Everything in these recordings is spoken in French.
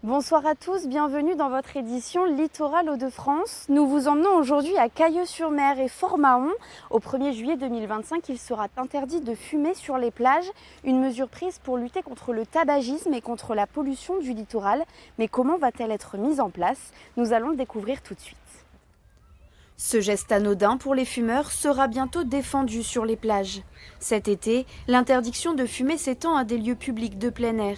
Bonsoir à tous, bienvenue dans votre édition Littoral Hauts-de-France. Nous vous emmenons aujourd'hui à Cailleux-sur-Mer et Fort-Mahon. Au 1er juillet 2025, il sera interdit de fumer sur les plages, une mesure prise pour lutter contre le tabagisme et contre la pollution du littoral. Mais comment va-t-elle être mise en place? Nous allons le découvrir tout de suite. Ce geste anodin pour les fumeurs sera bientôt défendu sur les plages. Cet été, l'interdiction de fumer s'étend à des lieux publics de plein air.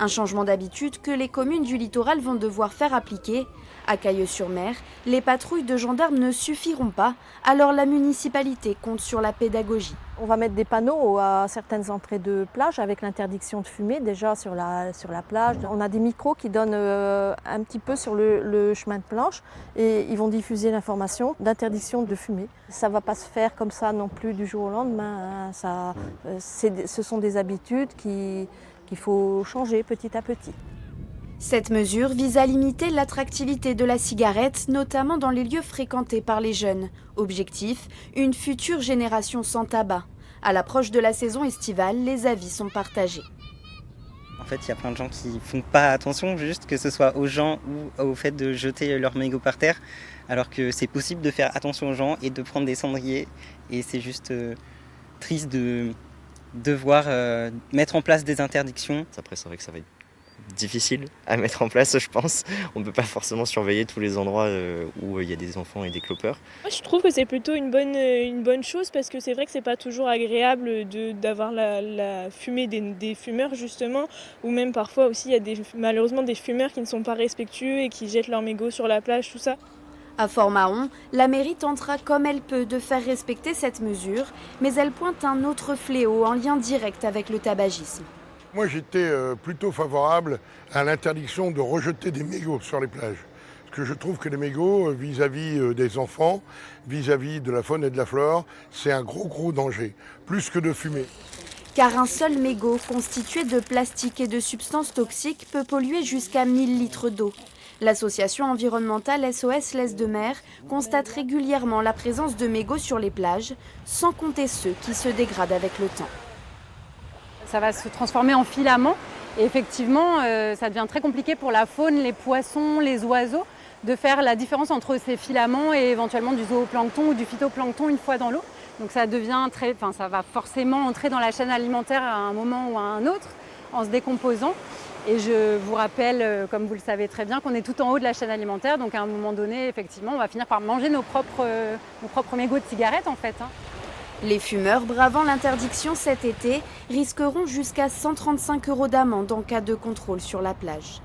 Un changement d'habitude que les communes du littoral vont devoir faire appliquer. À Cailleux-sur-Mer, les patrouilles de gendarmes ne suffiront pas, alors la municipalité compte sur la pédagogie. On va mettre des panneaux à certaines entrées de plage avec l'interdiction de fumer déjà sur la plage. On a des micros qui donnent un petit peu sur le chemin de planche et ils vont diffuser l'information d'interdiction de fumer. Ça ne va pas se faire comme ça non plus du jour au lendemain. Ce sont des habitudes qu'il faut changer petit à petit. Cette mesure vise à limiter l'attractivité de la cigarette, notamment dans les lieux fréquentés par les jeunes. Objectif, une future génération sans tabac. À l'approche de la saison estivale, les avis sont partagés. En fait, il y a plein de gens qui font pas attention, juste que ce soit aux gens ou au fait de jeter leurs mégots par terre, alors que c'est possible de faire attention aux gens et de prendre des cendriers. Et c'est juste triste de devoir mettre en place des interdictions. Après, c'est vrai que ça va être difficile à mettre en place, je pense. On ne peut pas forcément surveiller tous les endroits où il y a des enfants et des clopeurs. Moi, je trouve que c'est plutôt une bonne chose parce que c'est vrai que c'est pas toujours agréable d'avoir la fumée des fumeurs justement, ou même parfois aussi il y a malheureusement des fumeurs qui ne sont pas respectueux et qui jettent leurs mégots sur la plage, tout ça. À Fort-Mahon, la mairie tentera comme elle peut de faire respecter cette mesure, mais elle pointe un autre fléau en lien direct avec le tabagisme. Moi, j'étais plutôt favorable à l'interdiction de rejeter des mégots sur les plages. Parce que je trouve que les mégots, vis-à-vis des enfants, vis-à-vis de la faune et de la flore, c'est un gros danger, plus que de fumer. Car un seul mégot constitué de plastique et de substances toxiques peut polluer jusqu'à 1000 litres d'eau. L'association environnementale SOS L'Est de Mer constate régulièrement la présence de mégots sur les plages, sans compter ceux qui se dégradent avec le temps. Ça va se transformer en filament et effectivement ça devient très compliqué pour la faune, les poissons, les oiseaux de faire la différence entre ces filaments et éventuellement du zooplancton ou du phytoplancton une fois dans l'eau. Donc ça va forcément entrer dans la chaîne alimentaire à un moment ou à un autre en se décomposant. Et je vous rappelle, comme vous le savez très bien, qu'on est tout en haut de la chaîne alimentaire, donc à un moment donné, effectivement, on va finir par manger nos propres mégots de cigarettes en fait. Les fumeurs bravant l'interdiction cet été risqueront jusqu'à 135 € d'amende en cas de contrôle sur la plage.